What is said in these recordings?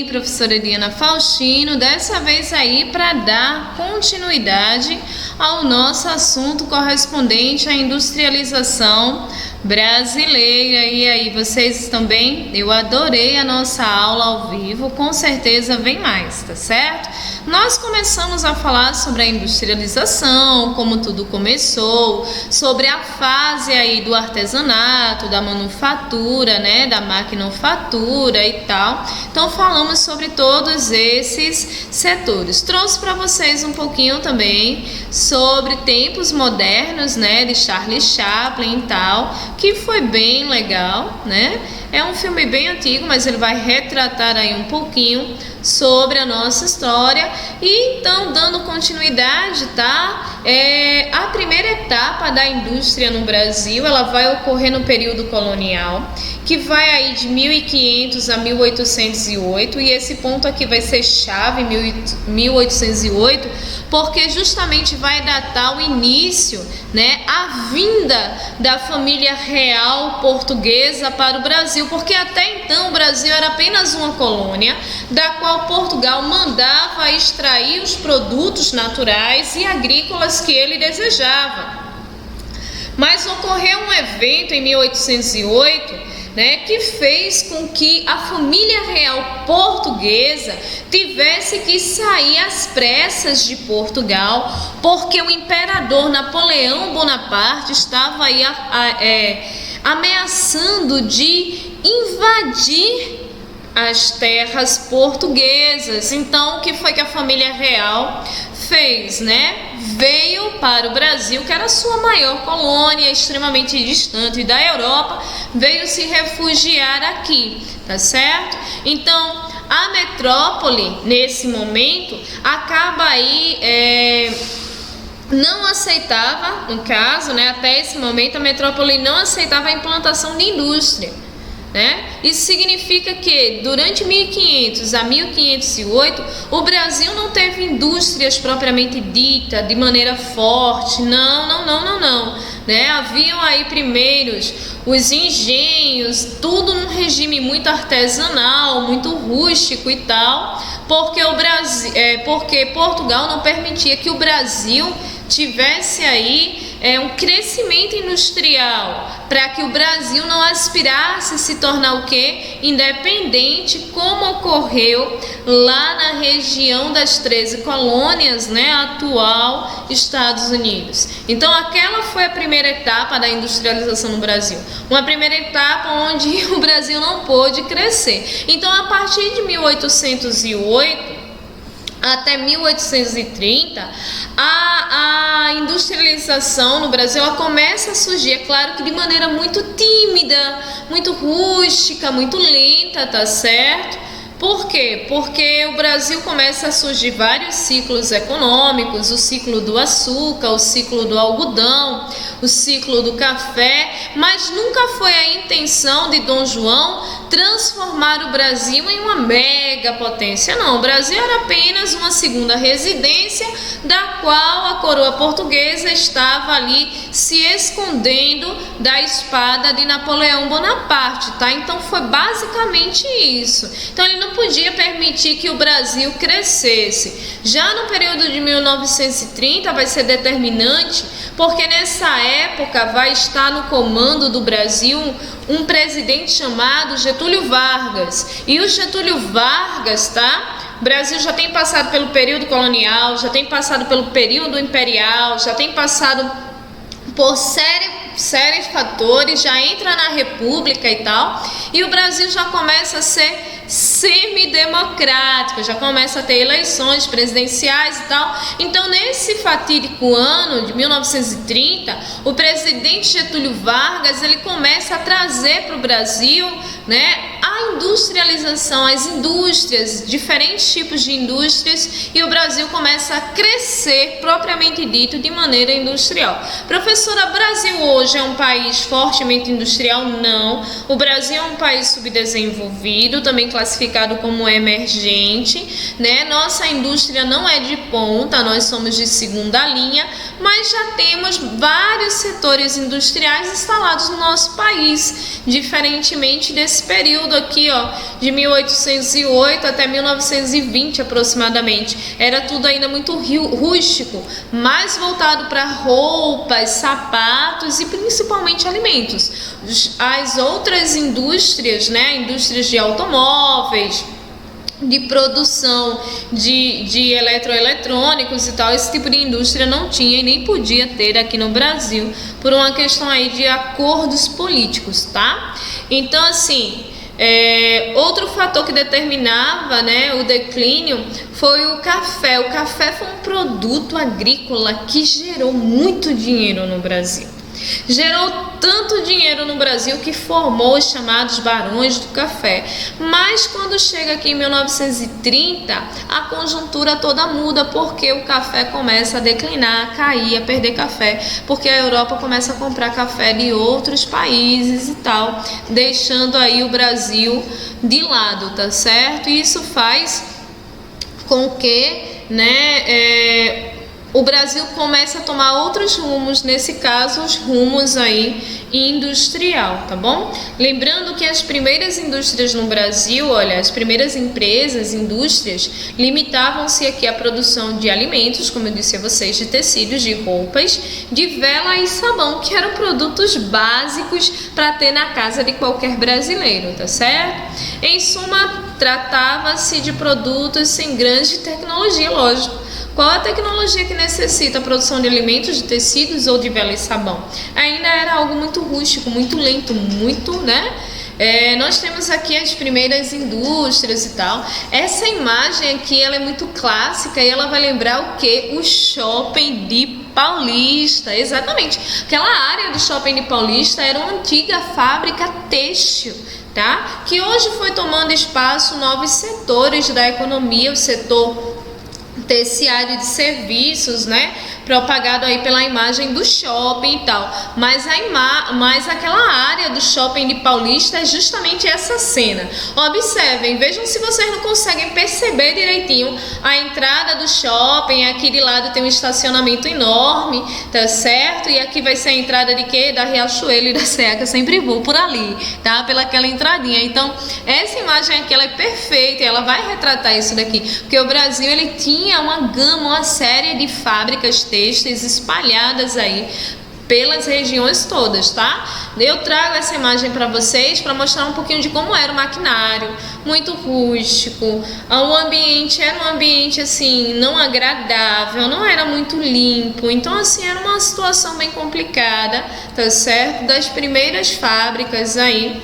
professora Diana Faustino, dessa vez aí para dar continuidade ao nosso assunto correspondente à industrialização brasileira. E aí, vocês estão bem? Eu adorei a nossa aula ao vivo, com certeza vem mais, tá certo? Nós começamos a falar sobre a industrialização, como tudo começou, sobre a fase aí do artesanato, da manufatura, né, da maquinofatura e tal. Então falamos sobre todos esses setores. Trouxe para vocês um pouquinho também sobre tempos modernos, né, de Charlie Chaplin e tal, que foi bem legal, né? É um filme bem antigo, mas ele vai retratar aí um pouquinho sobre a nossa história. E então, dando continuidade, tá? A primeira etapa da indústria no Brasil, ela vai ocorrer no período colonial, que vai aí de 1500 a 1808, e esse ponto aqui vai ser chave, 1808, porque justamente vai datar o início, né, a vinda da família real portuguesa para o Brasil, porque até então o Brasil era apenas uma colônia, da qual Portugal mandava extrair os produtos naturais e agrícolas que ele desejava. Mas ocorreu um evento em 1808, né, que fez com que a família real portuguesa tivesse que sair às pressas de Portugal, porque o imperador Napoleão Bonaparte estava aí ameaçando de invadir as terras portuguesas. Então, o que foi que a família real fez, né? Veio para o Brasil, que era a sua maior colônia, extremamente distante da Europa, veio se refugiar aqui, tá certo? Então, a metrópole, nesse momento, acaba aí não aceitava, no caso, né, até esse momento, a metrópole não aceitava a implantação de indústria. Isso significa que durante 1500 a 1508 o Brasil não teve indústrias propriamente dita de maneira forte, não. Haviam aí primeiros os engenhos, tudo num regime muito artesanal, muito rústico e tal, porque Portugal não permitia que o Brasil tivesse aí um crescimento industrial, para que o Brasil não aspirasse a se tornar o quê? Independente, como ocorreu lá na região das 13 colônias, né, atual Estados Unidos. Então aquela foi a primeira etapa da industrialização no Brasil, uma primeira etapa onde o Brasil não pôde crescer. Então, a partir de 1808 até 1830, a industrialização no Brasil ela começa a surgir, é claro que de maneira muito tímida, muito rústica, muito lenta, tá certo? Por quê? Porque o Brasil começa a surgir vários ciclos econômicos, o ciclo do açúcar, o ciclo do algodão, o ciclo do café, mas nunca foi a intenção de Dom João transformar o Brasil em uma mega potência, não. O Brasil era apenas uma segunda residência, da qual a coroa portuguesa estava ali se escondendo da espada de Napoleão Bonaparte, tá? Então foi basicamente isso. Então ele não podia permitir que o Brasil crescesse. Já no período de 1930 vai ser determinante, porque nessa época vai estar no comando do Brasil um presidente chamado Getúlio Vargas. E o Getúlio Vargas, tá? O Brasil já tem passado pelo período colonial, já tem passado pelo período imperial, já tem passado por séries de fatores, já entra na república e tal, e o Brasil já começa a ser semidemocrático, já começa a ter eleições presidenciais e tal. Então, nesse fatídico ano de 1930, o presidente Getúlio Vargas ele começa a trazer para o Brasil, né, a industrialização, as indústrias, diferentes tipos de indústrias, e o Brasil começa a crescer propriamente dito de maneira industrial. Professora, o Brasil hoje é um país fortemente industrial? Não. O Brasil é um país subdesenvolvido, também classificado como emergente, né? Nossa indústria não é de ponta, nós somos de segunda linha, mas já temos vários setores industriais instalados no nosso país, diferentemente desse período aqui aqui, ó, de 1808 até 1920 aproximadamente. Era tudo ainda muito rústico, mais voltado para roupas, sapatos e principalmente alimentos. As outras indústrias, né, indústrias de automóveis, de produção de eletroeletrônicos e tal, esse tipo de indústria não tinha e nem podia ter aqui no Brasil por uma questão aí de acordos políticos, tá? Então, assim, outro fator que determinava, né, o declínio foi o café. O café foi um produto agrícola que gerou muito dinheiro no Brasil. Gerou tanto dinheiro no Brasil que formou os chamados barões do café. Mas quando chega aqui em 1930, a conjuntura toda muda, porque o café começa a declinar, a cair, a perder café, porque a Europa começa a comprar café de outros países e tal, deixando aí o Brasil de lado, tá certo? E isso faz com que, né, o Brasil começa a tomar outros rumos, nesse caso os rumos aí industrial, tá bom? Lembrando que as primeiras indústrias no Brasil, olha, as primeiras empresas, indústrias, limitavam-se aqui à produção de alimentos, como eu disse a vocês, de tecidos, de roupas, de vela e sabão, que eram produtos básicos para ter na casa de qualquer brasileiro, tá certo? Em suma, tratava-se de produtos sem grande tecnologia, lógico. Qual a tecnologia que necessita a produção de alimentos, de tecidos ou de vela e sabão? Ainda era algo muito rústico, muito lento, muito, né? Nós temos aqui as primeiras indústrias e tal. Essa imagem aqui, ela é muito clássica e ela vai lembrar o quê? O shopping de Paulista, exatamente. Aquela área do shopping de Paulista era uma antiga fábrica têxtil, tá? Que hoje foi tomando espaço novos setores da economia, o setor terciário de serviços, né, propagado aí pela imagem do shopping e tal, mas aquela área do shopping de Paulista é justamente essa cena. Observem, vejam se vocês não conseguem perceber direitinho a entrada do shopping. Aqui de lado tem um estacionamento enorme, tá certo? E aqui vai ser a entrada de quê? Da Riachuelo e da Seca, sempre vou por ali, tá? Pelaquela entradinha. Então, essa imagem aqui, ela é perfeita, ela vai retratar isso daqui, porque o Brasil, ele tinha uma gama, uma série de fábricas têxteis espalhadas aí pelas regiões todas, tá? Eu trago essa imagem para vocês para mostrar um pouquinho de como era o maquinário, muito rústico. O ambiente era um ambiente assim, não agradável, não era muito limpo. Então, assim, era uma situação bem complicada, tá certo? Das primeiras fábricas aí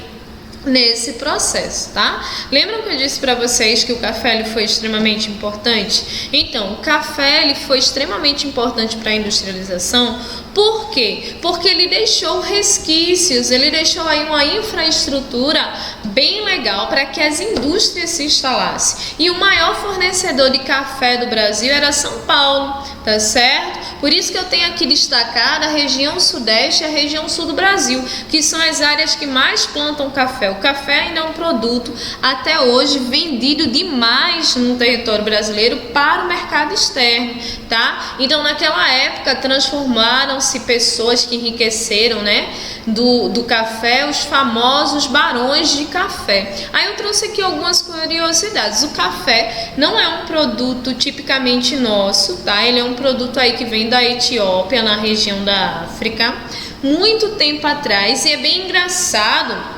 nesse processo, tá? Lembram que eu disse para vocês que o café ele foi extremamente importante? Então, o café ele foi extremamente importante para a industrialização. Por quê? Porque ele deixou resquícios, ele deixou aí uma infraestrutura bem legal para que as indústrias se instalassem. E o maior fornecedor de café do Brasil era São Paulo, tá certo? Por isso que eu tenho aqui destacado a região sudeste e a região sul do Brasil, que são as áreas que mais plantam café. O café ainda é um produto até hoje vendido demais no território brasileiro para o mercado externo, tá? Então, naquela época transformaram-se pessoas que enriqueceram, né, do café, os famosos barões de café. Aí eu trouxe aqui algumas curiosidades. O café não é um produto tipicamente nosso, tá? Ele é um produto aí que vem da Etiópia, na região da África, muito tempo atrás, e é bem engraçado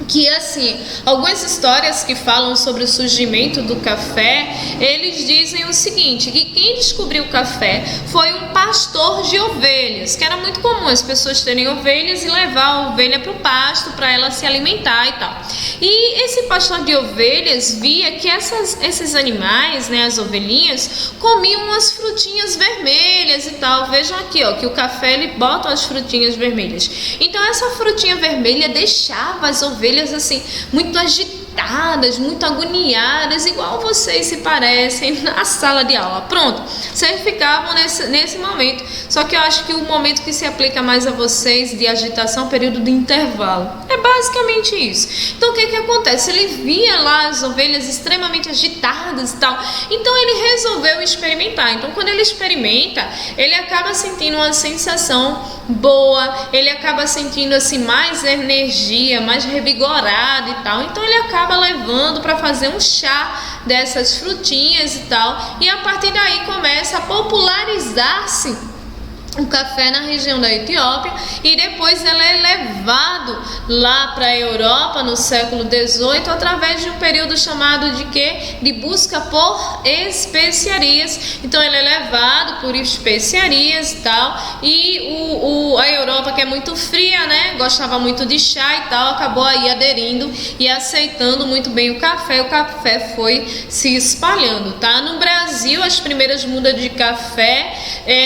que, assim, algumas histórias que falam sobre o surgimento do café, eles dizem o seguinte, que quem descobriu o café foi um pastor de ovelhas, que era muito comum as pessoas terem ovelhas e levar a ovelha para o pasto para ela se alimentar e tal. E esse pastor de ovelhas via que esses animais, né, as ovelhinhas, comiam umas frutinhas vermelhas e tal. Vejam aqui, ó, que o café ele bota as frutinhas vermelhas. Então essa frutinha vermelha deixava as ovelhas assim muito agitadas, muito agoniadas, igual vocês se parecem na sala de aula. Pronto, vocês ficavam nesse momento. Só que eu acho que o momento que se aplica mais a vocês de agitação é o período de intervalo. É basicamente isso. Então o que acontece? Ele via lá as ovelhas extremamente agitadas e tal, então ele resolveu experimentar. Então quando ele experimenta, ele acaba sentindo uma sensação boa, ele acaba sentindo assim mais energia, mais revigorado e tal, então ele acaba levando para fazer um chá dessas frutinhas e tal, e a partir daí começa a popularizar-se o café na região da Etiópia, e depois ele é levado lá para a Europa no século XVIII através de um período chamado de quê? De busca por especiarias. Então ele é levado por especiarias e tal, e a Europa, que é muito fria, né, gostava muito de chá e tal, acabou aí aderindo e aceitando muito bem o café foi se espalhando, tá? No Brasil, as primeiras mudas de café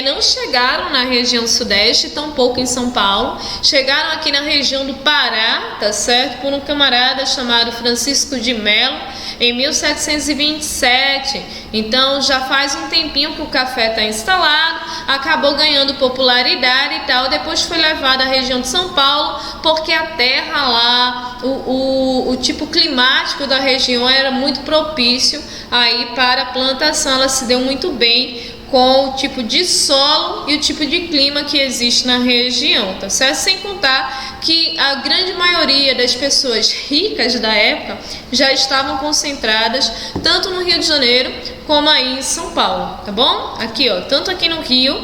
não chegaram na região sudeste, tampouco em São Paulo, chegaram aqui na região do Pará, tá certo? Por um camarada chamado Francisco de Melo, em 1727. Então já faz um tempinho que o café está instalado, acabou ganhando popularidade e tal, depois foi levado à região de São Paulo, porque a terra lá, o tipo climático da região era muito propício aí para a plantação, ela se deu muito bem com o tipo de solo e o tipo de clima que existe na região, tá certo? Sem contar que a grande maioria das pessoas ricas da época já estavam concentradas tanto no Rio de Janeiro como aí em São Paulo, tá bom? Aqui, ó, tanto aqui no Rio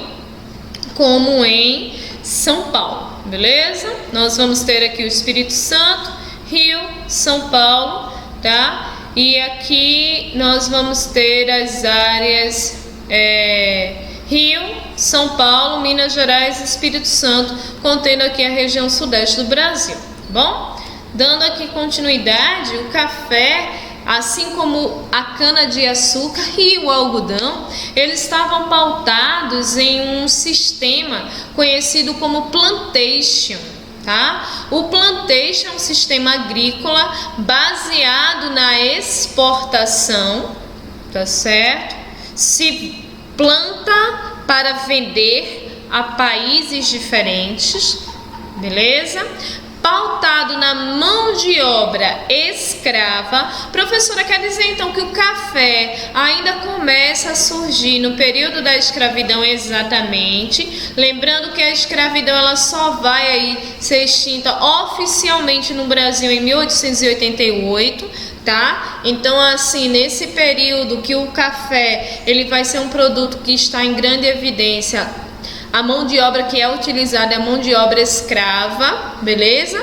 como em São Paulo, beleza? Nós vamos ter aqui o Espírito Santo, Rio, São Paulo, tá? E aqui nós vamos ter as áreas Rio, São Paulo, Minas Gerais e Espírito Santo, contendo aqui a região sudeste do Brasil, tá bom? Dando aqui continuidade, o café, assim como a cana-de-açúcar e o algodão, eles estavam pautados em um sistema conhecido como plantation, tá? O plantation é um sistema agrícola baseado na exportação, tá certo? Se planta para vender a países diferentes, beleza? Pautado na mão de obra escrava. Professora, quer dizer então que o café ainda começa a surgir no período da escravidão? Exatamente. Lembrando que a escravidão ela só vai aí ser extinta oficialmente no Brasil em 1888. Tá? Então assim, nesse período que o café ele vai ser um produto que está em grande evidência, a mão de obra que é utilizada é a mão de obra escrava, beleza?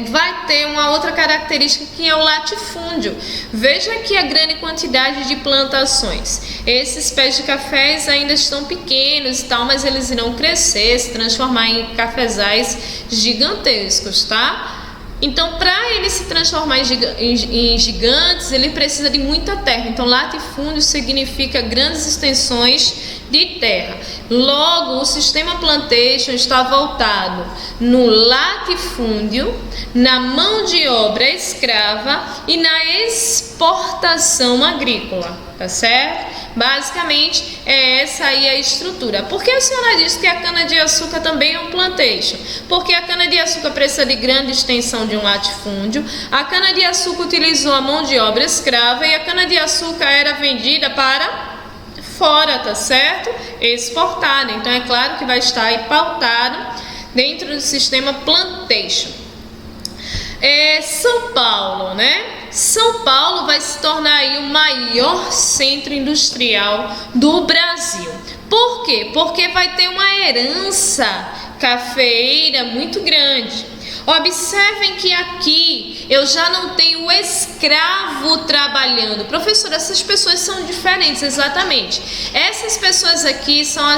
Vai ter uma outra característica que é o latifúndio. Veja aqui a grande quantidade de plantações. Esses pés de cafés ainda estão pequenos e tal, mas eles irão crescer, se transformar em cafezais gigantescos, tá? Então, para ele se transformar em gigantes, ele precisa de muita terra. Então, latifúndio significa grandes extensões de terra. Logo, o sistema plantation está voltado no latifúndio, na mão de obra escrava e na exportação agrícola, tá certo? Basicamente, é essa aí a estrutura. Por que a senhora disse que a cana-de-açúcar também é um plantation? Porque a cana-de-açúcar precisa de grande extensão de um latifúndio, a cana-de-açúcar utilizou a mão de obra escrava e a cana-de-açúcar era vendida para fora, tá certo? Exportada. Então, é claro que vai estar aí pautado dentro do sistema plantation. São Paulo, né? São Paulo vai se tornar aí o maior centro industrial do Brasil. Por quê? Porque vai ter uma herança cafeeira muito grande. Observem que aqui eu já não tenho o escravo trabalhando. Professora, essas pessoas são diferentes, exatamente. Essas pessoas aqui são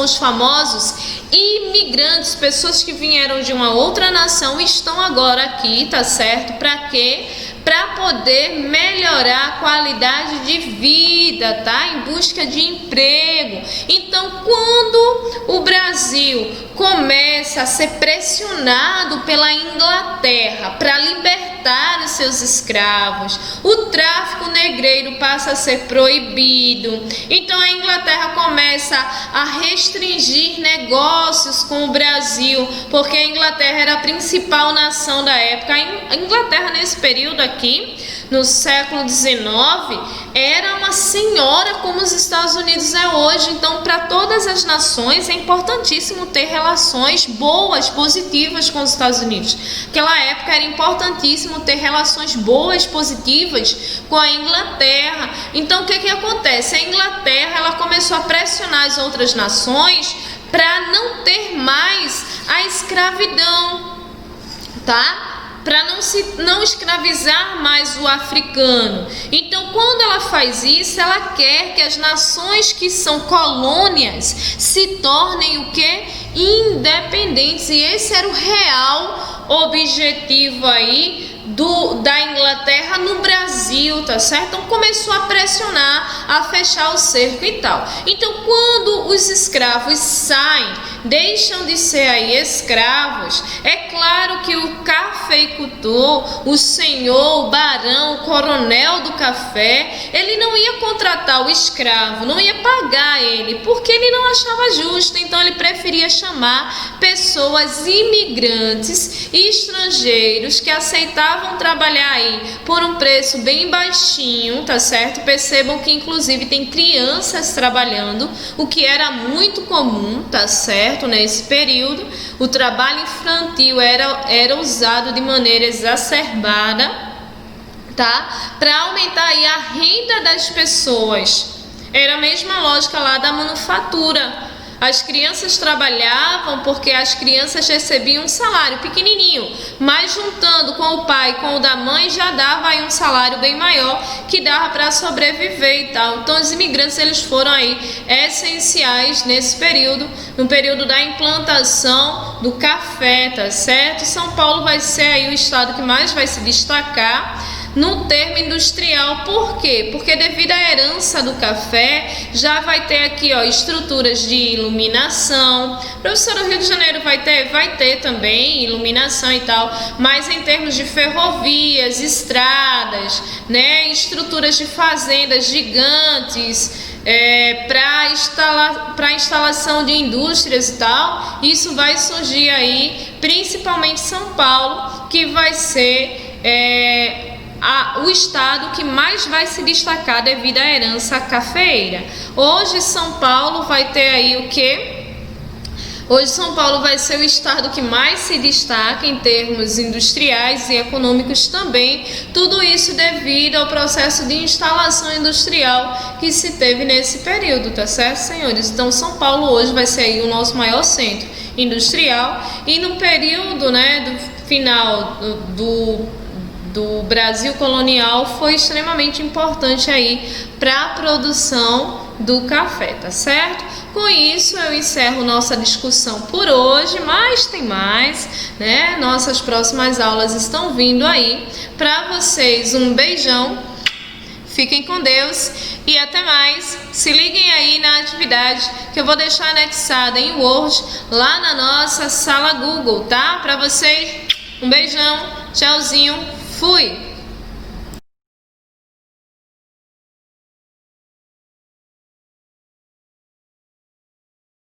os famosos imigrantes, pessoas que vieram de uma outra nação e estão agora aqui, tá certo? Para quê? Para poder melhorar a qualidade de vida, tá? Em busca de emprego. Então, quando o Brasil começa a ser pressionado pela Inglaterra para libertar os seus escravos, o tráfico negreiro passa a ser proibido. Então, a Inglaterra começa a restringir negócios com o Brasil, porque a Inglaterra era a principal nação da época. A Inglaterra, nesse período aqui, no século XIX, era uma senhora como os Estados Unidos é hoje. Então, para todas as nações é importantíssimo ter relações boas, positivas com os Estados Unidos. Naquela época era importantíssimo ter relações boas, positivas com a Inglaterra. Então, o que acontece? A Inglaterra ela começou a pressionar as outras nações para não ter mais a escravidão, tá? Para não escravizar mais o africano. Então, quando ela faz isso, ela quer que as nações que são colônias se tornem o quê? Independentes. E esse era o real objetivo aí da Inglaterra no Brasil, tá certo? Então começou a pressionar, a fechar o cerco e tal. Então, quando os escravos saem, deixam de ser aí escravos, é claro que o cafeicultor, o senhor, o barão, o coronel do café, ele não ia contratar o escravo, não ia pagar ele, porque ele não achava justo. Então ele preferia chamar pessoas imigrantes e estrangeiros que aceitavam trabalhar aí por um preço bem baixinho, tá certo? Percebam que inclusive tem crianças trabalhando, o que era muito comum, tá certo? Nesse período, o trabalho infantil era usado de maneira exacerbada, tá? Para aumentar aí a renda das pessoas. Era a mesma lógica lá da manufatura. As crianças trabalhavam porque as crianças recebiam um salário pequenininho, mas juntando com o pai e com o da mãe já dava aí um salário bem maior que dava para sobreviver e tal. Então os imigrantes eles foram aí essenciais nesse período, no período da implantação do café, tá certo? São Paulo vai ser aí o estado que mais vai se destacar no termo industrial. Por quê? Porque devido à herança do café, já vai ter aqui, ó, estruturas de iluminação. Professor, o Rio de Janeiro vai ter também iluminação e tal, mas em termos de ferrovias, estradas, né, estruturas de fazendas gigantes, para instalação de indústrias e tal, isso vai surgir aí, principalmente São Paulo, que vai ser o estado que mais vai se destacar devido à herança cafeeira. Hoje São Paulo vai ter aí o quê? Hoje São Paulo vai ser o estado que mais se destaca em termos industriais e econômicos também. Tudo isso devido ao processo de instalação industrial que se teve nesse período, tá certo, senhores? Então São Paulo hoje vai ser aí o nosso maior centro industrial, e no período, né, do final do Brasil colonial foi extremamente importante aí para a produção do café, tá certo? Com isso eu encerro nossa discussão por hoje, mas tem mais, né? Nossas próximas aulas estão vindo aí. Para vocês, um beijão, fiquem com Deus e até mais. Se liguem aí na atividade que eu vou deixar anexada em Word lá na nossa sala Google, tá? Para vocês, um beijão, tchauzinho, fui!